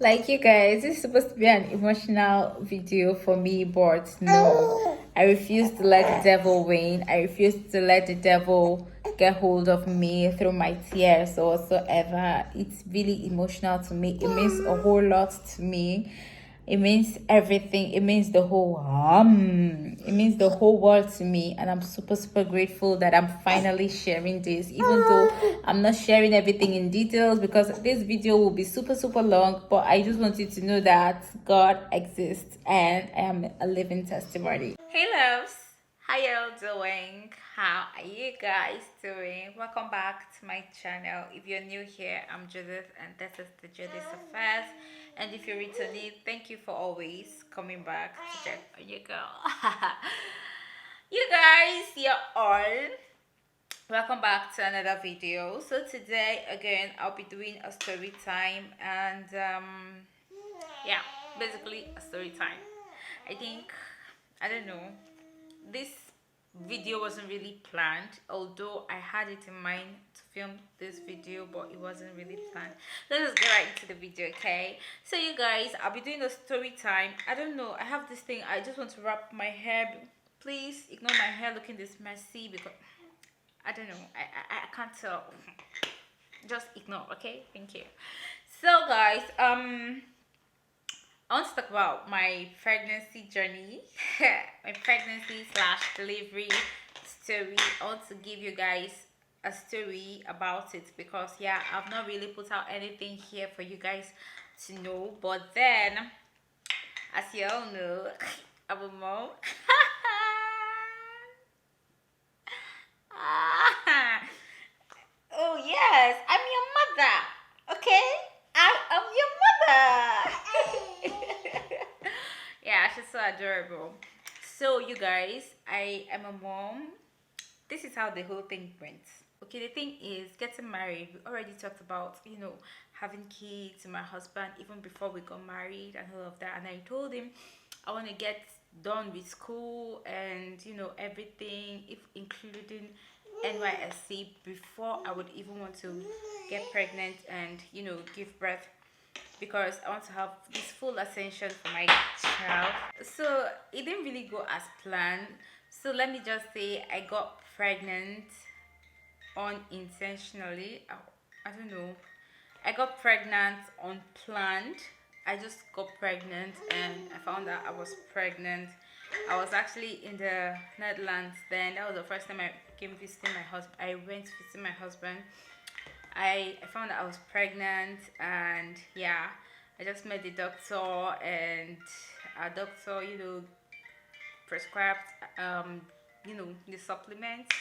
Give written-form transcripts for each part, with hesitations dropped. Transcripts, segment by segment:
Like you guys, this is supposed to be an emotional video for me, but no. I refuse to let the devil win. I refuse to let the devil get hold of me through my tears or whatsoever. It's really emotional to me. It means a whole lot to me. It means everything. It means the whole it means the whole world to me, and I'm super super grateful that I'm finally sharing this, even though I'm not sharing everything in details because this video will be super super long. But I just want you to know that God exists and I am a living testimony. Hey loves, how y'all doing? How are you guys doing? Welcome back to my channel. If you're new here, I'm Judith and this is the Judith Affairs. And if you're returning, thank you for always coming back to check on your girl. You guys, you're all welcome back to another video. So today again I'll be doing a story time and yeah, basically a story time. I think, I don't know, this video wasn't really planned, although I had it in mind to film this video, but it wasn't really planned. Let's just get right into the video, okay? So you guys, I'll be doing a story time. I don't know, I have this thing, I just want to wrap my hair. Please ignore my hair looking this messy because I don't know, I can't tell. Just ignore, okay? Thank you. So guys, I want to talk about my pregnancy journey, my pregnancy slash delivery story. I want to give you guys a story about it because yeah, I've not really put out anything here for you guys to know. But then, as you all know, I'm a mom. Oh yes, I'm your mother. Okay, I am your mother. Yeah, she's so adorable. So you guys, I am a mom. This is how the whole thing went. Okay, the thing is getting married. We already talked about, having kids with my husband even before we got married and all of that. And I told him I want to get done with school and everything, if including NYSC, before I would even want to get pregnant and give birth, because I want to have this full attention for my child. So it didn't really go as planned. So let me just say I got pregnant unintentionally. I don't know. I got pregnant unplanned. I just got pregnant and I found out I was pregnant. I was actually in the Netherlands then. That was the first time I came visiting my husband. I went to visit my husband. I found out I was pregnant and yeah, I just met the doctor and our doctor, prescribed the supplements.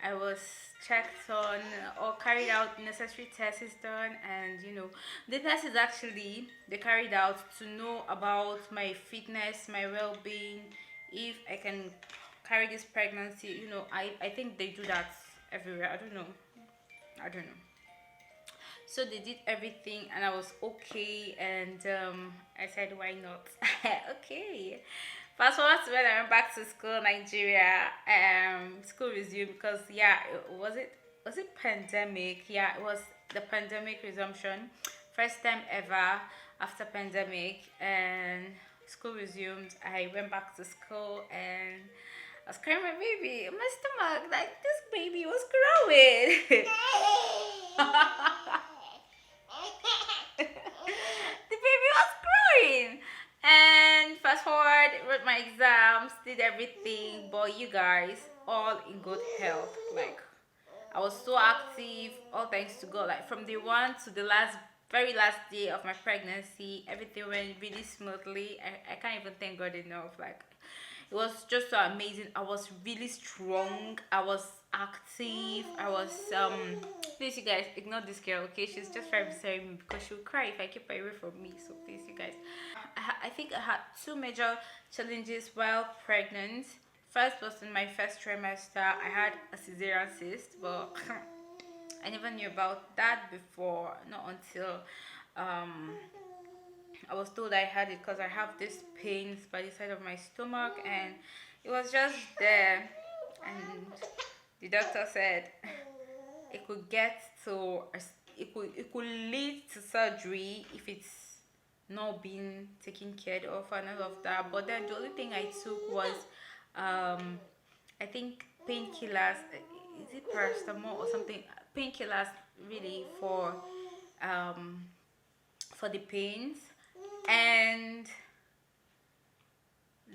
I was checked on or carried out necessary tests done, and the test is actually they carried out to know about my fitness, my well-being, if I can carry this pregnancy. I think they do that everywhere. I don't know. So they did everything and I was okay, and I said why not. Okay. Fast forward to when I went back to school, Nigeria. School resumed because yeah, was it pandemic? Yeah, it was the pandemic resumption. First time ever after pandemic, and school resumed. I went back to school and I was carrying my baby in my stomach. Like this baby was growing. The baby was growing. And fast forward, wrote my exams, did everything, but you guys, all in good health. Like I was so active, all thanks to God. Like from day one to the very last day of my pregnancy, everything went really smoothly. I can't even thank God enough. Like it was just so amazing. I was really strong. I was active. I was please you guys ignore this girl, okay? She's just very beside me because she'll cry if I keep her away from me. So please you guys. I think I had two major challenges while pregnant. First was in my first trimester. I had a Caesarean cyst, but I never knew about that before, not until I was told I had it because I have these pains by the side of my stomach and it was just there. And the doctor said it could get to, it could lead to surgery if it's not being taken care of and all of that. But then the only thing I took was I think painkillers. Is it paracetamol or something? Painkillers really um for the pains, and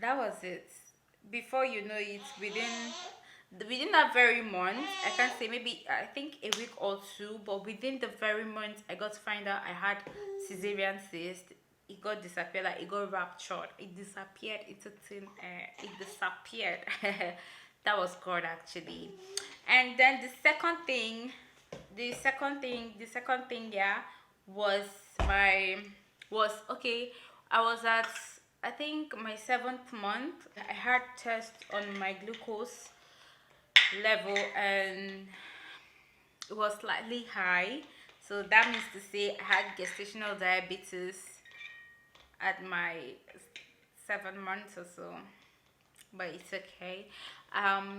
that was it. Before you know it, within that very month, I can't say, maybe I think a week or two, but within the very month I got to find out I had Caesarean cyst. It got disappeared, like it got ruptured, it disappeared into thin air, it disappeared. That was God actually. And then the second thing, yeah, was my was okay. I was at, I think, my 7th month. I had test on my glucose level, and it was slightly high. So that means to say I had gestational diabetes at my 7 months or so. But it's okay.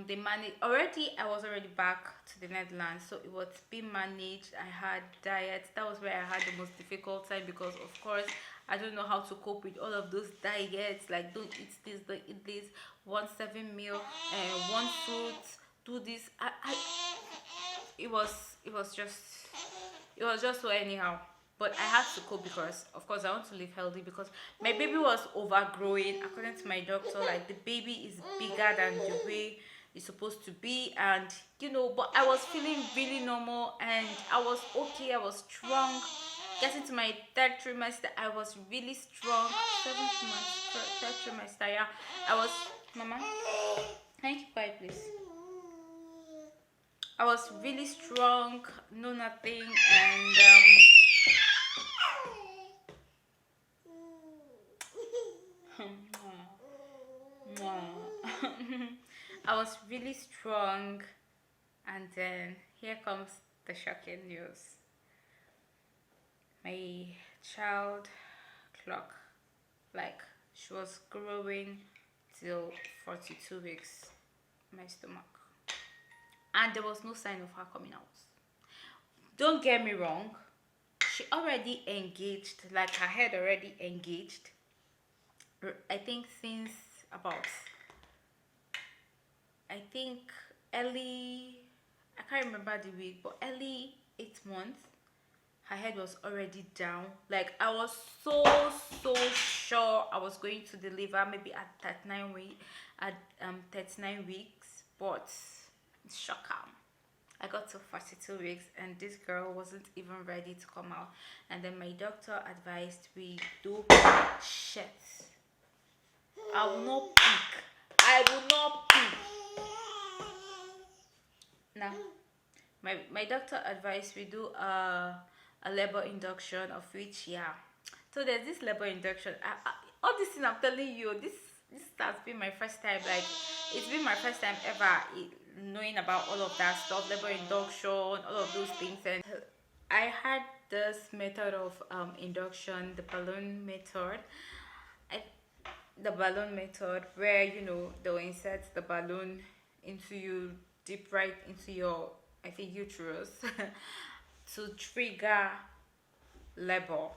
They managed already. I was already back to the Netherlands, so it was being managed. I had diets. That was where I had the most difficult time, because of course I don't know how to cope with all of those diets. Like, don't eat this, don't eat this. 1 7 meal and one fruit. Do this. It was just so anyhow. But I had to cope, because of course I want to live healthy, because my baby was overgrowing. According to my doctor, like, the baby is bigger than the way it's supposed to be. And but I was feeling really normal, and I was okay, I was strong. Getting to my third trimester, I was really strong. 7th month, third trimester, yeah. I was, Mama, can you keep quiet, please? I was really strong, no nothing, and I was really strong, and then here comes the shocking news. My child clock, like, she was growing till 42 weeks in my stomach, and there was no sign of her coming out. Don't get me wrong, she already engaged, like her head already engaged. I think since about, I think early, I can't remember the week, but early 8 months, her head was already down. Like, I was so sure I was going to deliver maybe at 39 weeks, but shocker, I got to 42 weeks, and this girl wasn't even ready to come out. And then my doctor advised we do shit. I will not pick. I will not pick. Now, my doctor advised we do a labor induction, of which, yeah. So there's this labor induction. All this thing I'm telling you, this has been my first time. Like, it's been my first time ever knowing about all of that stuff, labor induction, all of those things. And I had this method of induction, the balloon method. The balloon method, where they will insert the balloon into you, deep right into your, I think, uterus, to trigger labor.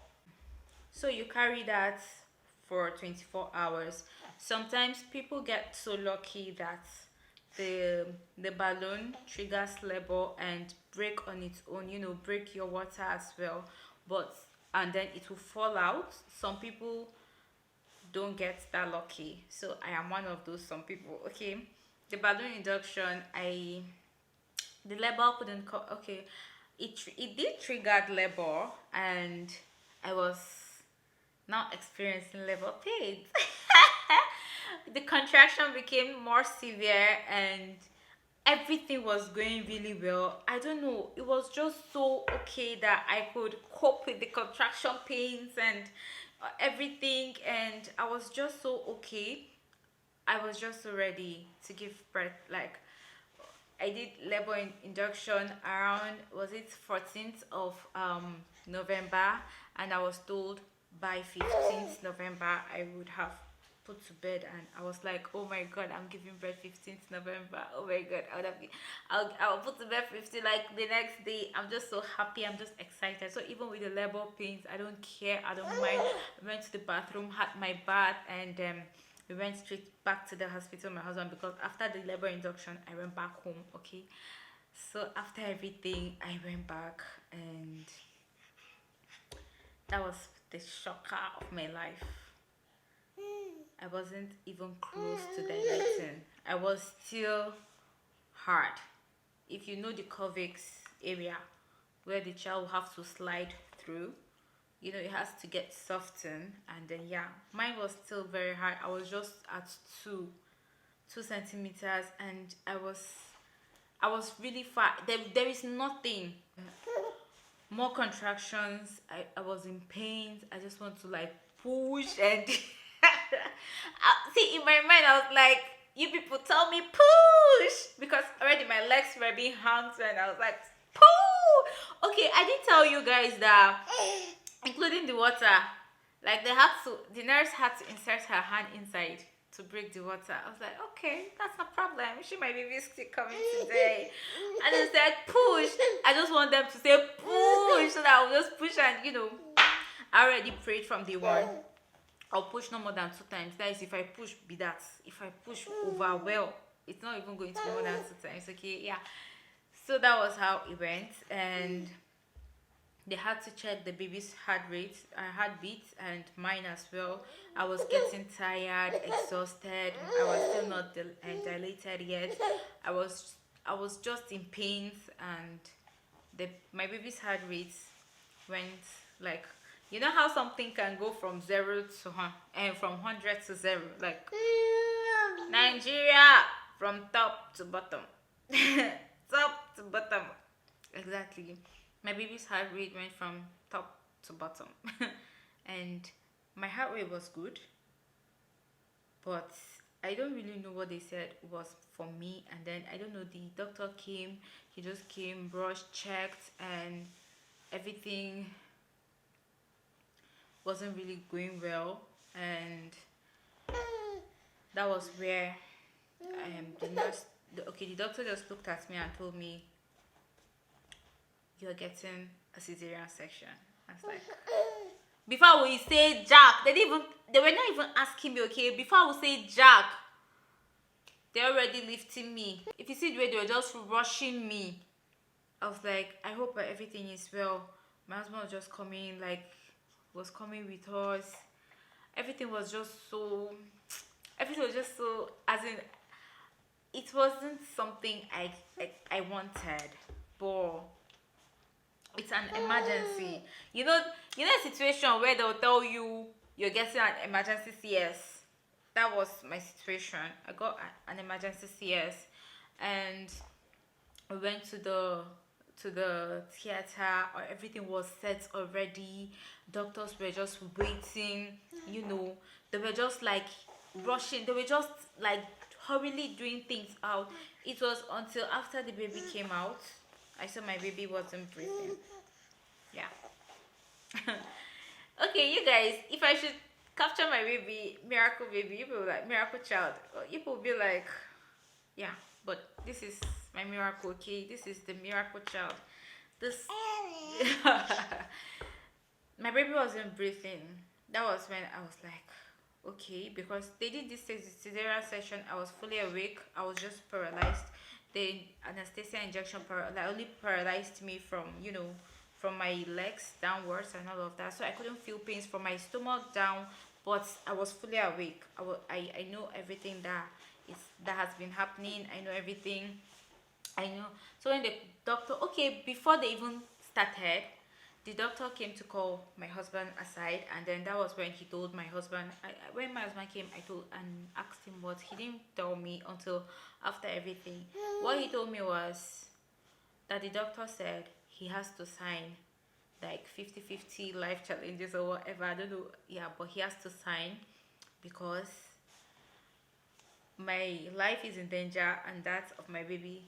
So you carry that for 24 hours. Sometimes people get so lucky that the balloon triggers labor and break on its own, break your water as well. But and then it will fall out. Some people don't get that lucky, so I am one of those some people. Okay, the balloon induction, the labor couldn't come. Okay, it did trigger labor, and I was now experiencing labor pains. The contraction became more severe, and everything was going really well. I don't know, it was just so okay that I could cope with the contraction pains and everything, and I was just so okay. I was just so ready to give birth. Like, I did labor induction around, was it 14th of November, and I was told by 15th November I would have put to bed, and I was like, oh my god, I'm giving birth 15th November. Oh my god, I'll put to bed 15 like the next day. I'm just so happy, I'm just excited. So even with the labor pains, I don't care, I don't mind. I went to the bathroom, had my bath, and we went straight back to the hospital, my husband, because after the labor induction I went back home. Okay, so after everything I went back, and that was the shocker of my life. I wasn't even close to dilating. I was still hard. If you know the cervix area where the child will have to slide through, you know, it has to get softened, and then yeah, mine was still very hard. I was just at 2 centimeters, and I was really far. There is nothing. More contractions. I was in pain. I just want to like push and see, in my mind I was like, you people tell me push, because already my legs were being hung, and I was like, push. Okay, I didn't tell you guys that, including the water, like the nurse had to insert her hand inside to break the water. I was like, okay, that's no problem. She might be still coming today. And they said push. I just want them to say push, so that I'll just push, and you know, I already prayed from the one. I'll push no more than 2 times. That is, if I push, be that. If I push over well, it's not even going to be more than 2 times. Okay, yeah. So that was how it went, and they had to check the baby's heartbeat, and mine as well. I was getting tired, exhausted. I was still not dilated yet. I was just in pain, and my baby's heart rate went like, you know how something can go from 0 to and from 100 to 0, like Nigeria, from top to bottom. Top to bottom, exactly. My baby's heart rate went from top to bottom. And my heart rate was good, but I don't really know what they said was for me. And then I don't know, the doctor came, he just came, brushed, checked, and everything wasn't really going well. And that was where the doctor just looked at me and told me, you're getting a cesarean section. I was like, before we say Jack, they were not even asking me. Okay, before we say Jack, they're already lifting me. If you see the way they were just rushing me, I was like, I hope everything is well. My husband was just coming, like, was coming with us. Everything was just so, as in, it wasn't something I wanted, but it's an emergency. You know a situation where they'll tell you you're getting an emergency CS. That was my situation. I got an emergency CS, and we went to the theater. Everything was set already. Doctors were just waiting. You know, they were just like rushing. They were just like hurriedly doing things out. It was until after the baby came out, I saw my baby wasn't breathing. Yeah. Okay, you guys, if I should capture my baby, miracle baby, you will be like, miracle child. You will be like, yeah, but this is my miracle, okay? This is the miracle child. This my baby wasn't breathing. That was when I was like, okay, because they did this cesarean section. I was fully awake. I was just paralyzed. The anesthesia injection only paralyzed me from, you know, from my legs downwards and all of that. So I couldn't feel pains from my stomach down, but I was fully awake. I know everything that has been happening. I know everything. I know. So when the doctor, okay, before they even started, the doctor came to call my husband aside, and then that was when he told my husband. When my husband came, I told and asked him what. He didn't tell me until after everything. What he told me was that the doctor said he has to sign like 50-50 life challenges or whatever. I don't know. Yeah, but he has to sign because my life is in danger, and that of my baby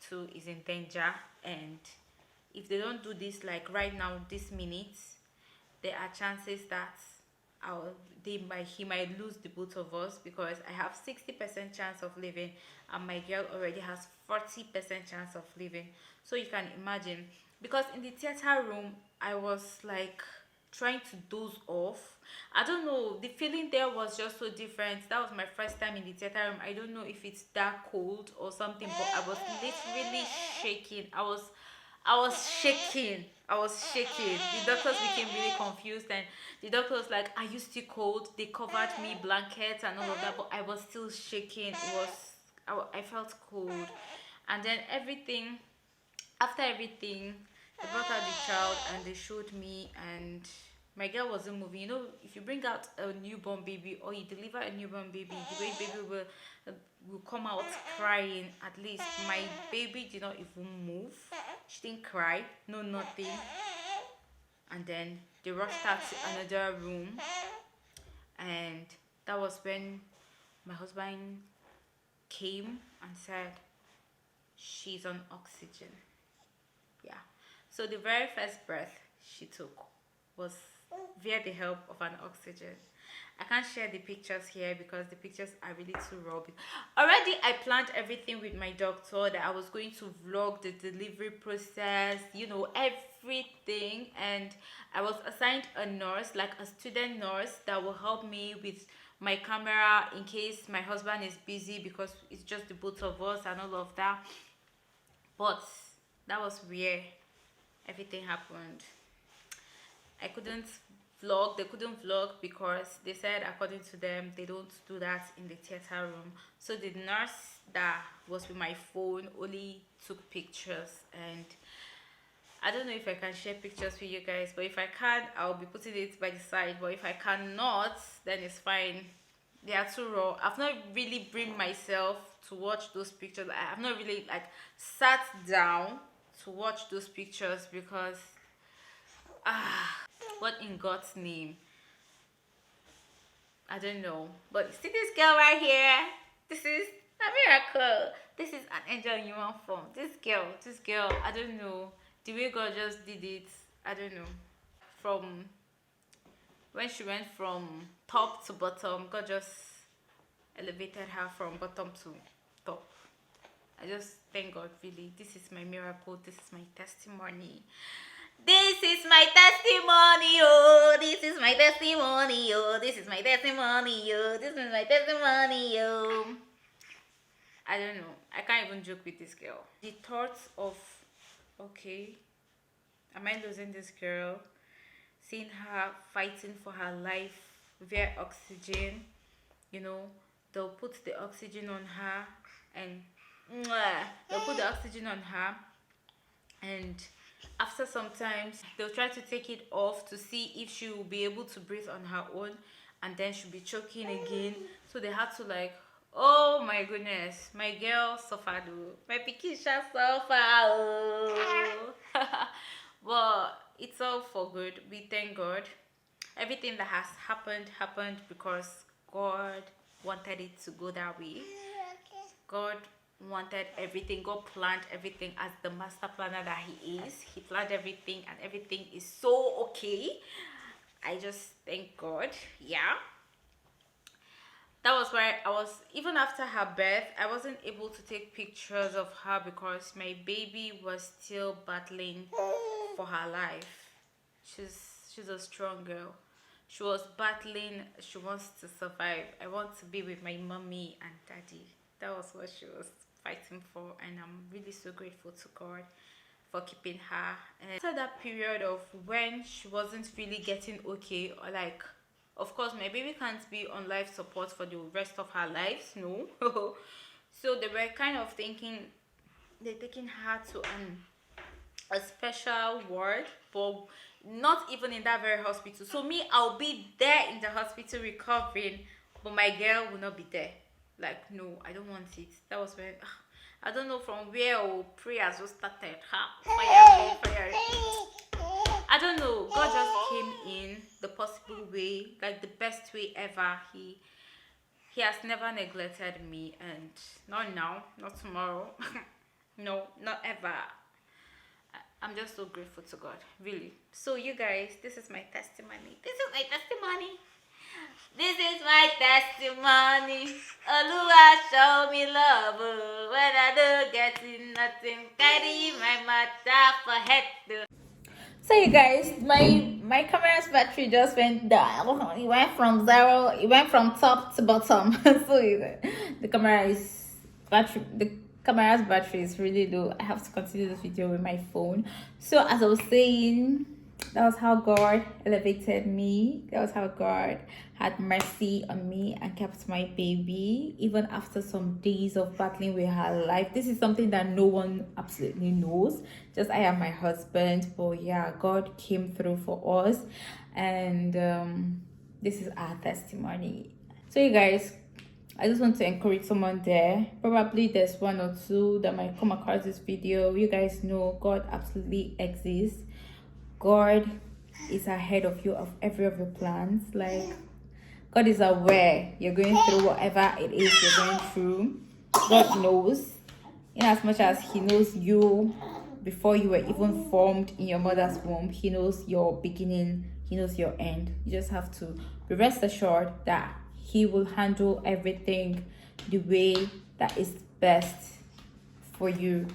too is in danger. And if they don't do this like right now, this minute, there are chances that he might lose the both of us, because I have 60% chance of living and my girl already has 40% chance of living. So you can imagine, because in the theater room I was like trying to doze off. I don't know, the feeling there was just so different. That was my first time in the theater room. I don't know if it's that cold or something, but I was literally shaking. I was shaking. I was shaking. The doctors became really confused, and the doctor was like, "Are you still cold?" They covered me, blankets and all of that, but I was still shaking. I felt cold, and then everything. After everything, they brought out the child and they showed me, and my girl wasn't moving. You know, if you bring out a newborn baby or you deliver a newborn baby, the way baby will come out crying. At least my baby did not even move. She didn't cry, no nothing. And then they rushed her to another room, and that was when my husband came and said she's on oxygen. Yeah. So the very first breath she took was via the help of an oxygen. I can't share the pictures here because the pictures are really too raw. Already I planned everything with my doctor, that I was going to vlog the delivery process, you know, everything. And I was assigned a nurse, like a student nurse, that will help me with my camera in case my husband is busy, because it's just the both of us and all of that. But that was where everything happened. I couldn't vlog. They couldn't vlog because they said, according to them, they don't do that in the theater room. So the nurse that was with my phone only took pictures, and I don't know if I can share pictures with you guys, but if I can, I'll be putting it by the side. But if I cannot, then it's fine. They are too raw. I've not really bring myself to watch those pictures. I have not really like sat down to watch those pictures, because what in God's name? I don't know. But see this girl right here? This is a miracle. This is an angel in human form. This girl, I don't know. The way God just did it, I don't know. From when she went from top to bottom, God just elevated her from bottom to top. I just thank God, really. This is my miracle. This is my testimony. This is my testimony, oh. This is my testimony, oh. This is my testimony, oh. This is my testimony, oh. I don't know. I can't even joke with this girl. The thoughts of, okay, am I losing this girl? Seeing her fighting for her life via oxygen, you know, they'll put the oxygen on her, and they'll put the oxygen on her, and after some time they'll try to take it off to see if she will be able to breathe on her own, and then she'll be choking again. So they had to like, oh my goodness, my girl suffered, my pikin shall suffer, oh. But it's all for good. We thank God. Everything that has happened because God wanted it to go that way. God wanted everything. God planned everything as the master planner that he is. He planned everything, and everything is so okay. I just thank God. Yeah. That was why I was, even after her birth, I wasn't able to take pictures of her because my baby was still battling for her life. She's a strong girl. She was battling. She wants to survive. I want to be with my mommy and daddy. That was what she was fighting for, and I'm really so grateful to God for keeping her. And after that period of when she wasn't really getting okay, or like, of course my baby can't be on life support for the rest of her life, no. So they were kind of thinking they're taking her to a special ward, but not even in that very hospital. So me, I'll be there in the hospital recovering, but my girl will not be there. Like, no, I don't want it. That was when I don't know from where prayers was started. Fire. I don't know. God just came in the possible way, like the best way ever. He has never neglected me, and not now, not tomorrow. No, not ever. I'm just so grateful to God, really. So you guys, this is my testimony. This is my testimony. This is my testimony. Oluwa show me love. When I do getting nothing, carry my matter for head. So you guys, my camera's battery just went down. It went from zero. It went from top to bottom. So the camera's battery is really low. I have to continue this video with my phone. So as I was saying, that was how God elevated me. That was how God had mercy on me and kept my baby even after some days of battling with her life. This is something that no one absolutely knows, just I and my husband. But yeah, God came through for us, and this is our testimony. So you guys, I just want to encourage someone there. Probably there's one or two that might come across this video. You guys know God absolutely exists. God is ahead of you of every of your plans. Like, God is aware you're going through whatever it is you're going through. God knows, in as much as He knows you before you were even formed in your mother's womb. He knows your beginning, He knows your end. You just have to be rest assured that He will handle everything the way that is best for you,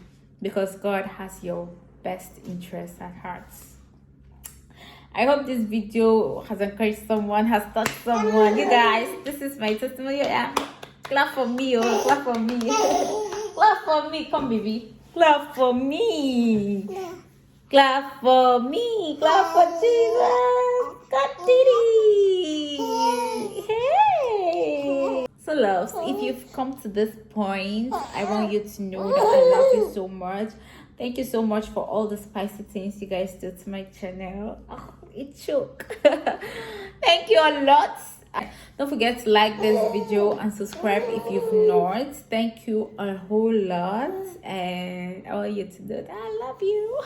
because God has your best interests at heart. I hope this video has encouraged someone, has touched someone. You guys, this is my testimony. Yeah. Clap for me, oh, clap for me. Clap for me. Come, baby. Clap for me. Clap for me. Clap for Jesus. God did it. Hey. So loves, if you've come to this point, I want you to know that I love you so much. Thank you so much for all the spicy things you guys do to my channel. Oh, it shook. Thank you a lot. Don't forget to like this video and subscribe if you've not. Thank you a whole lot, and I want you to know that I love you.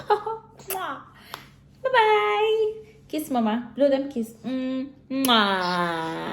Bye bye. Kiss mama. Blow them kiss. Mwah.